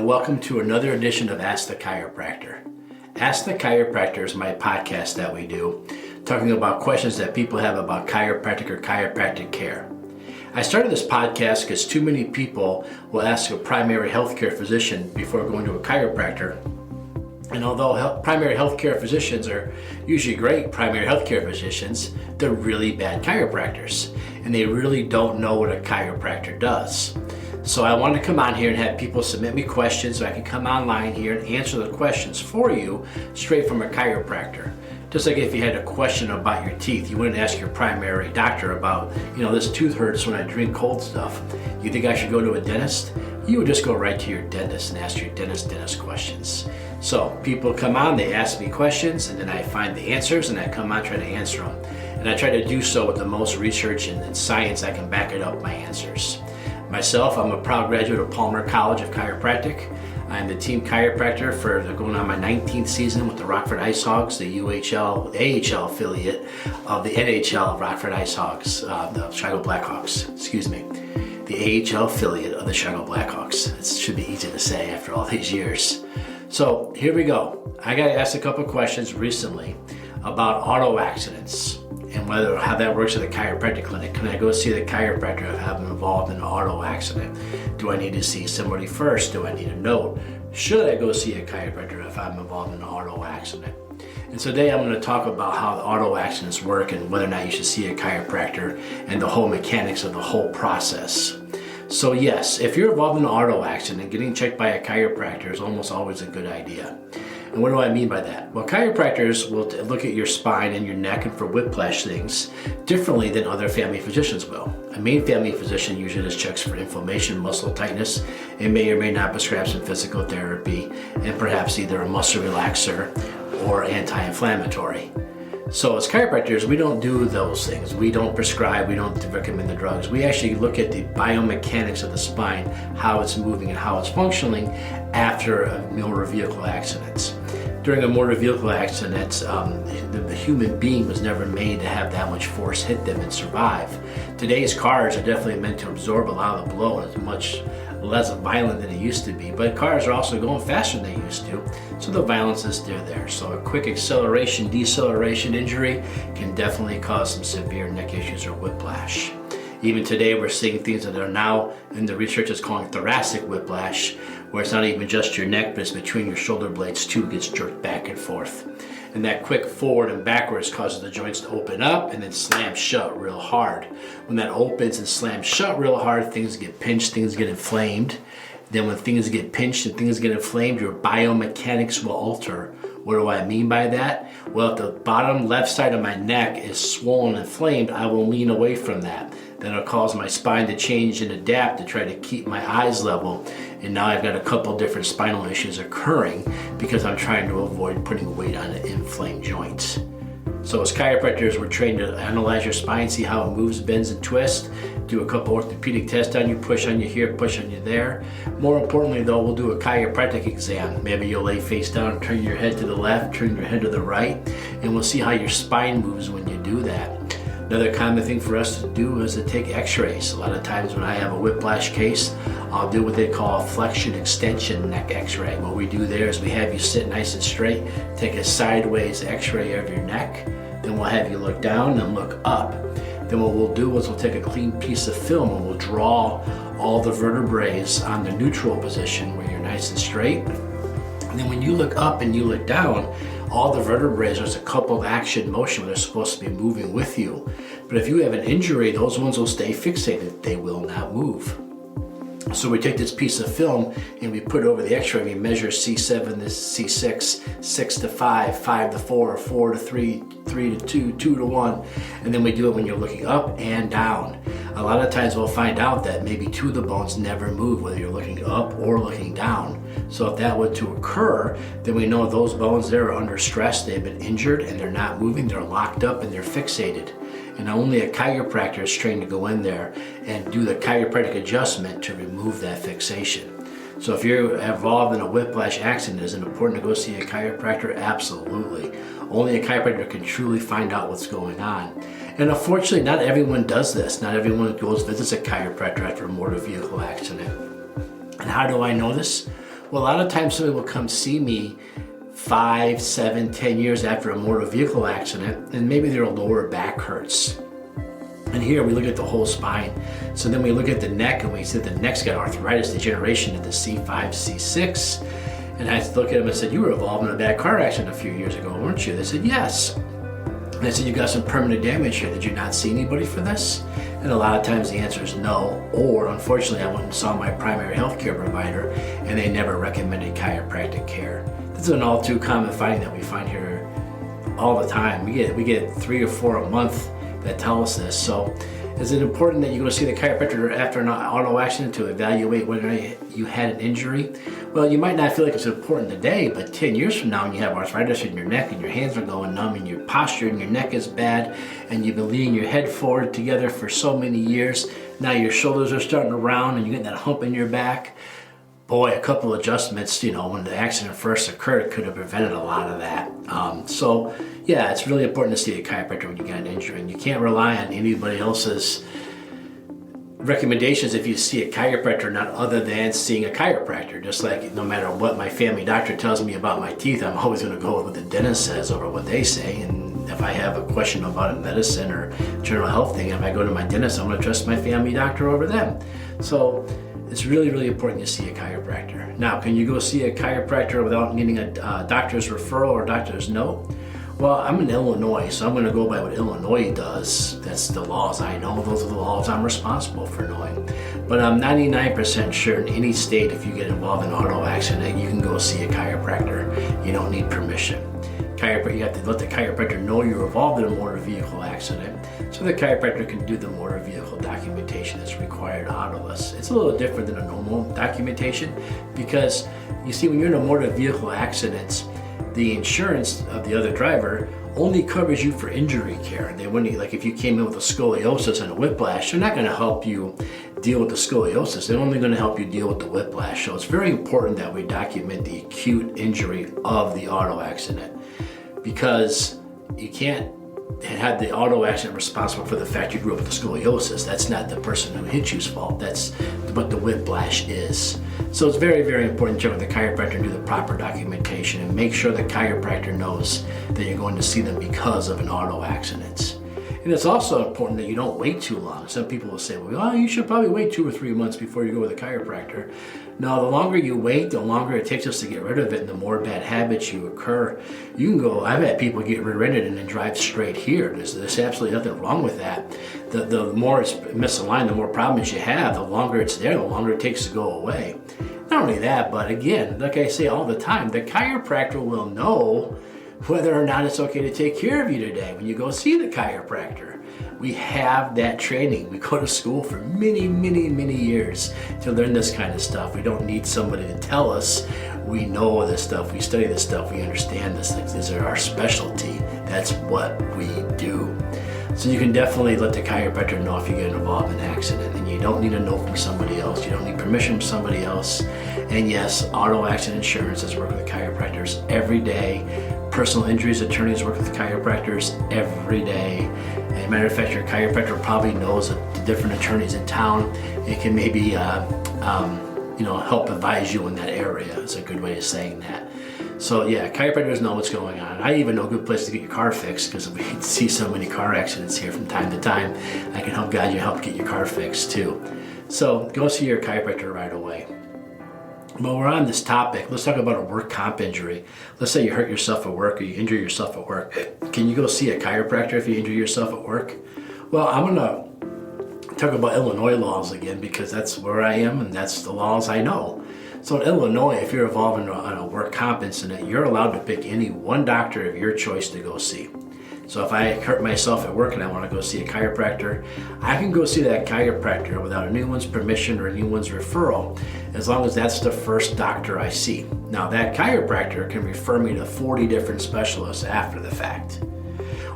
and welcome to another edition of Ask the Chiropractor. Ask the Chiropractor is my podcast that we do, talking about questions that people have about chiropractic or chiropractic care. I started this podcast because too many people will ask a primary healthcare physician before going to a chiropractor. And although primary healthcare physicians are usually great primary healthcare physicians, they're really bad chiropractors, and they really don't know what a chiropractor does. So I want to come on here and have people submit me questions so I can come online here and answer the questions for you straight from a chiropractor. Just like if you had a question about your teeth, you wouldn't ask your primary doctor about, this tooth hurts when I drink cold stuff. You think I should go to a dentist? You would just go right to your dentist and ask your dentist questions. So people come on, they ask me questions, and then I find the answers and I come on trying to answer them. And I try to do so with the most research and science I can back it up my answers. Myself, I'm a proud graduate of Palmer College of Chiropractic. I'm the team chiropractor for going on my 19th season with the Rockford Ice Hogs, the AHL affiliate of the NHL of Rockford Ice Hogs, the Chicago Blackhawks, the AHL affiliate of the Chicago Blackhawks. It should be easy to say after all these years. So here we go. I got asked a couple questions recently about auto accidents and how that works at the chiropractic clinic. Can I go see the chiropractor if I'm involved in an auto accident? Do I need to see somebody first? Do I need a note? Should I go see a chiropractor if I'm involved in an auto accident? And today I'm going to talk about how the auto accidents work and whether or not you should see a chiropractor and the whole mechanics of the whole process. So yes, if you're involved in an auto accident, getting checked by a chiropractor is almost always a good idea. And what do I mean by that? Well, chiropractors will look at your spine and your neck and for whiplash things differently than other family physicians will. A main family physician usually just checks for inflammation, muscle tightness, and may or may not prescribe some physical therapy and perhaps either a muscle relaxer or anti-inflammatory. So as chiropractors, we don't do those things. We don't prescribe, we don't recommend the drugs. We actually look at the biomechanics of the spine, how it's moving and how it's functioning after a motor vehicle accident. During a motor vehicle accident, the human being was never made to have that much force hit them and survive. Today's cars are definitely meant to absorb a lot of the blow, and it's much less violent than it used to be, but cars are also going faster than they used to, so the violence is still there. So a quick acceleration, deceleration injury can definitely cause some severe neck issues or whiplash. Even today we're seeing things that are now in the research is calling thoracic whiplash, where it's not even just your neck, but it's between your shoulder blades too, gets jerked back and forth. And that quick forward and backwards causes the joints to open up and then slam shut real hard. When that opens and slams shut real hard, things get pinched, things get inflamed. Then when things get pinched and things get inflamed, your biomechanics will alter. What do I mean by that? Well, if the bottom left side of my neck is swollen and inflamed, I will lean away from that. Then it'll cause my spine to change and adapt to try to keep my eyes level. And now I've got a couple different spinal issues occurring because I'm trying to avoid putting weight on an inflamed joint. So as chiropractors, we're trained to analyze your spine, see how it moves, bends, and twists, do a couple orthopedic tests on you, push on you here, push on you there. More importantly though, we'll do a chiropractic exam. Maybe you'll lay face down, turn your head to the left, turn your head to the right, and we'll see how your spine moves when you do that. Another common thing for us to do is to take x-rays. A lot of times when I have a whiplash case, I'll do what they call a flexion extension neck x-ray. What we do there is we have you sit nice and straight, take a sideways x-ray of your neck, then we'll have you look down and look up. Then what we'll do is we'll take a clean piece of film and we'll draw all the vertebrae on the neutral position where you're nice and straight. And then when you look up and you look down, all the vertebrae, there's a coupled action motion where they're supposed to be moving with you. But if you have an injury, those ones will stay fixated. They will not move. So we take this piece of film and we put it over the x-ray. We measure C7 to C6, 6 to 5, 5 to 4, 4 to 3, 3 to 2, 2 to 1. And then we do it when you're looking up and down. A lot of times we'll find out that maybe two of the bones never move, whether you're looking up or looking down. So if that were to occur, then we know those bones there are under stress, they've been injured, and they're not moving, they're locked up and they're fixated. And only a chiropractor is trained to go in there and do the chiropractic adjustment to remove that fixation. So if you're involved in a whiplash accident, is it important to go see a chiropractor? Absolutely. Only a chiropractor can truly find out what's going on. And unfortunately, not everyone does this. Not everyone goes visits a chiropractor after a motor vehicle accident. And how do I know this? Well, a lot of times somebody will come see me 5, 7, 10 years after a motor vehicle accident, and maybe their lower back hurts. And here we look at the whole spine. So then we look at the neck and we see the neck's got arthritis degeneration at the C5, C6. And I look at them and said, you were involved in a bad car accident a few years ago, weren't you? They said, yes. And I said, you got some permanent damage here. Did you not see anybody for this? And a lot of times the answer is no. Or unfortunately, I went and saw my primary health care provider and they never recommended chiropractic care. This is an all too common finding that we find here all the time. We get 3 or 4 a month that tell us this. So is it important that you go see the chiropractor after an auto accident to evaluate whether you had an injury? Well, you might not feel like it's important today, but 10 years from now when you have arthritis in your neck and your hands are going numb and your posture and your neck is bad and you've been leaning your head forward together for so many years, now your shoulders are starting to round and you're getting that hump in your back. Boy, a couple adjustments, when the accident first occurred could have prevented a lot of that. So yeah, it's really important to see a chiropractor when you get an injury, and you can't rely on anybody else's recommendations if you see a chiropractor, not other than seeing a chiropractor. Just like no matter what my family doctor tells me about my teeth, I'm always going to go with what the dentist says over what they say. And if I have a question about a medicine or general health thing, if I go to my dentist, I'm going to trust my family doctor over them. So it's really, really important you see a chiropractor. Now, can you go see a chiropractor without getting a doctor's referral or doctor's note? Well, I'm in Illinois, so I'm going to go by what Illinois does. That's the laws I know. Those are the laws I'm responsible for knowing. But I'm 99% sure in any state, if you get involved in an auto accident, you can go see a chiropractor. You don't need permission. You have to let the chiropractor know you're involved in a motor vehicle accident, so the chiropractor can do the motor vehicle documentation that's required out of us. It's a little different than a normal documentation because you see, when you're in a motor vehicle accident, the insurance of the other driver only covers you for injury care. They wouldn't, like if you came in with a scoliosis and a whiplash, they're not going to help you deal with the scoliosis. They're only going to help you deal with the whiplash. So it's very important that we document the acute injury of the auto accident, because you can't have the auto accident responsible for the fact you grew up with the scoliosis. That's not the person who hit you's fault. That's what the whiplash is. So it's very, very important to check with the chiropractor and do the proper documentation and make sure the chiropractor knows that you're going to see them because of an auto accident. And it's also important that you don't wait too long. Some people will say, well, you should probably wait 2 or 3 months before you go with a chiropractor. No, the longer you wait, the longer it takes us to get rid of it, and the more bad habits you occur. You can go, I've had people get rid of it and then drive straight here. There's absolutely nothing wrong with that. The more it's misaligned, the more problems you have, the longer it's there, the longer it takes to go away. Not only that, but again, like I say all the time, the chiropractor will know whether or not it's okay to take care of you today when you go see the chiropractor. We have that training. We go to school for many, many, many years to learn this kind of stuff. We don't need somebody to tell us. We know this stuff. We study this stuff. We understand this things. These are our specialty. That's what we do. So you can definitely let the chiropractor know if you get involved in an accident, and you don't need a note from somebody else. You don't need permission from somebody else. And yes, auto accident insurance is working with chiropractors every day. Personal injuries attorneys work with chiropractors every day. As a matter of fact, your chiropractor probably knows the different attorneys in town. It can maybe help advise you in that area. It's a good way of saying that. So yeah, chiropractors know what's going on. I even know a good place to get your car fixed, because we see so many car accidents here from time to time. I can help guide you, help get your car fixed too. So go see your chiropractor right away. While we're on this topic, let's talk about a work comp injury. Let's say you hurt yourself at work or you injure yourself at work. Can you go see a chiropractor if you injure yourself at work? Well, I'm going to talk about Illinois laws again, because that's where I am and that's the laws I know. So in Illinois, if you're involved in a work comp incident, you're allowed to pick any one doctor of your choice to go see. So if I hurt myself at work and I want to go see a chiropractor, I can go see that chiropractor without anyone's permission or anyone's referral, as long as that's the first doctor I see. Now that chiropractor can refer me to 40 different specialists after the fact.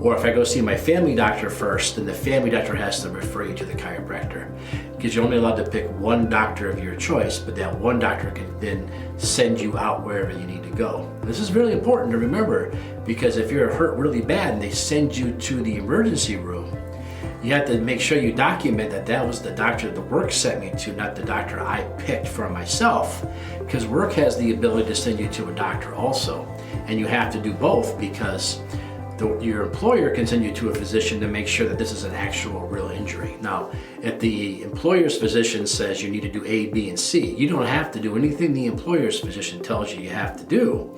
Or if I go see my family doctor first, then the family doctor has to refer you to the chiropractor, because you're only allowed to pick one doctor of your choice, but that one doctor can then send you out wherever you need to go. This is really important to remember, because if you're hurt really bad and they send you to the emergency room, you have to make sure you document that that was the doctor the work sent me to, not the doctor I picked for myself, because work has the ability to send you to a doctor also. And you have to do both, because your employer can send you to a physician to make sure that this is an actual real injury. Now, if the employer's physician says you need to do A, B, and C, you don't have to do anything the employer's physician tells you have to do.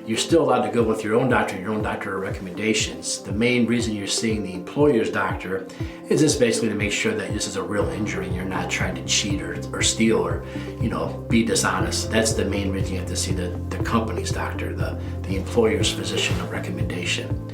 You're still allowed to go with your own doctor recommendations. The main reason you're seeing the employer's doctor is just basically to make sure that this is a real injury and you're not trying to cheat or steal or, be dishonest. That's the main reason you have to see the company's doctor, the employer's physician recommendation.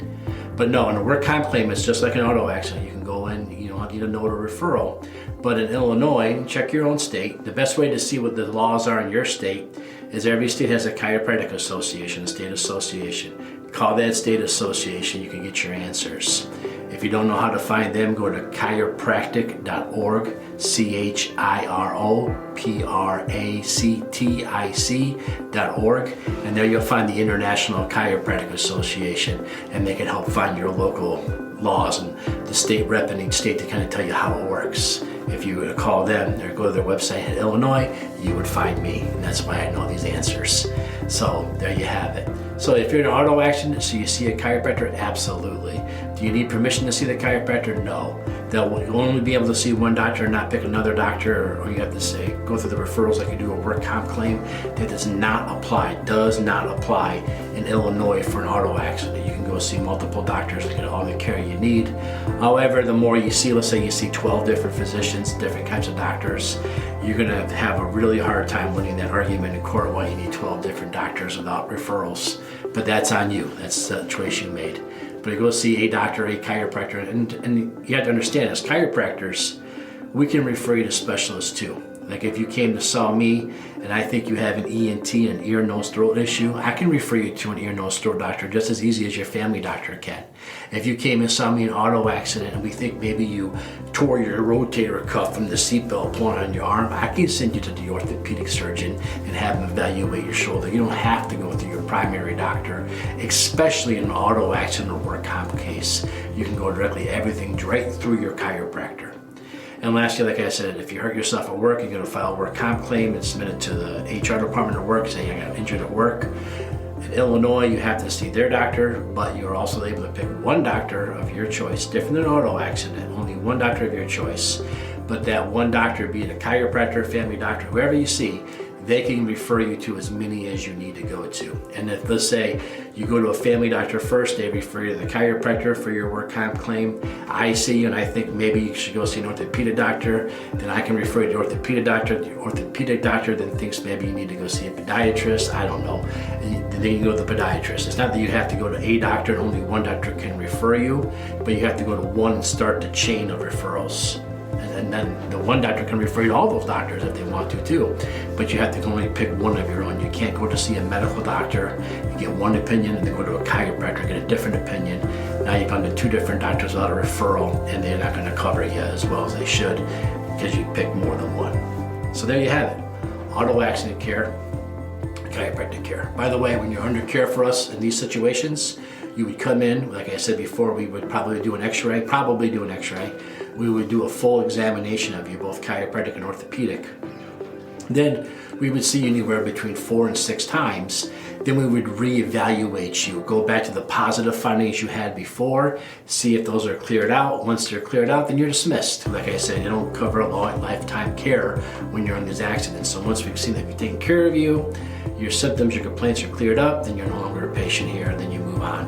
But no, in a work comp claim, it's just like an auto accident. You can go in, you don't need a note or referral. But in Illinois, check your own state. The best way to see what the laws are in your state is every state has a chiropractic association, a state association. Call that state association, you can get your answers. If you don't know how to find them, go to chiropractic.org, chiropractic.org, and there you'll find the International Chiropractic Association, and they can help find your local laws and the state rep in each state to kind of tell you how it works. If you were to call them or go to their website in Illinois, you would find me, and that's why I know these answers. So there you have it. So if you're in an auto accident, so you see a chiropractor, absolutely. Do you need permission to see the chiropractor? No. You'll only be able to see one doctor and not pick another doctor, or you have to go through the referrals like you do a work comp claim. That does not apply in Illinois for an auto accident. You can go see multiple doctors to get all the care you need. However, the more you see, let's say you see 12 different physicians, different kinds of doctors, you're going to have a really hard time winning that argument in court why you need 12 different doctors without referrals. But that's on you. That's the choice you made. But you go see a doctor, a chiropractor, and you have to understand, as chiropractors, we can refer you to specialists too. Like if you came to saw me and I think you have an ENT, an ear, nose, throat issue, I can refer you to an ear, nose, throat doctor just as easy as your family doctor can. If you came and saw me in an auto accident and we think maybe you tore your rotator cuff from the seatbelt pulling on your arm, I can send you to the orthopedic surgeon and have him evaluate your shoulder. You don't have to go through your primary doctor, especially in an auto accident or work comp case. You can go directly right through your chiropractor. And lastly, like I said, if you hurt yourself at work, you're going to file a work comp claim and submit it to the HR department at work saying I got injured at work. In Illinois, you have to see their doctor, but you're also able to pick one doctor of your choice, different than an auto accident, only one doctor of your choice. But that one doctor, be it a chiropractor, family doctor, whoever you see, they can refer you to as many as you need to go to. And if, let's say, you go to a family doctor first, they refer you to the chiropractor for your work comp claim. I see you and I think maybe you should go see an orthopedic doctor, then I can refer you to the orthopedic doctor. The orthopedic doctor then thinks maybe you need to go see a podiatrist, I don't know. And then you go to the podiatrist. It's not that you have to go to a doctor and only one doctor can refer you, but you have to go to one and start the chain of referrals. And then the one doctor can refer you to all those doctors if they want to too. But you have to only pick one of your own. You can't go to see a medical doctor, you get one opinion, and then go to a chiropractor, get a different opinion. Now you've gone to two different doctors without a referral, and they're not going to cover you as well as they should because you picked more than one. So there you have it. Auto accident care, chiropractic care. By the way, when you're under care for us in these situations, you would come in, like I said before, we would probably do an x-ray. We would do a full examination of you, both chiropractic and orthopedic. Then we would see you anywhere between 4 and 6 times. Then we would reevaluate you, go back to the positive findings you had before, see if those are cleared out. Once they're cleared out, then you're dismissed. Like I said, you don't cover a lifetime care when you're in these accidents. So once we've seen that we've taken care of you, your symptoms, your complaints are cleared up, then you're no longer a patient here, and then you move on.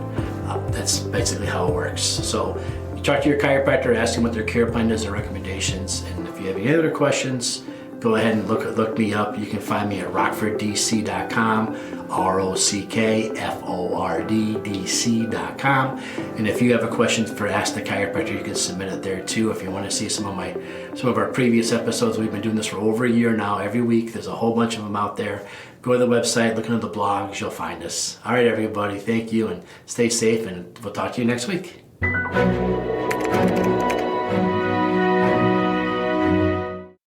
That's basically how it works. So you talk to your chiropractor, ask them what their care plan is, their recommendations, and if you have any other questions, go ahead and look me up. You can find me at rockforddc.com, rockforddc.com. And if you have a question for Ask the Chiropractor, you can submit it there too. If you want to see some of our previous episodes, we've been doing this for over a year now, every week. There's a whole bunch of them out there. Go to the website, look into the blogs, you'll find us. All right, everybody, thank you, and stay safe, and we'll talk to you next week.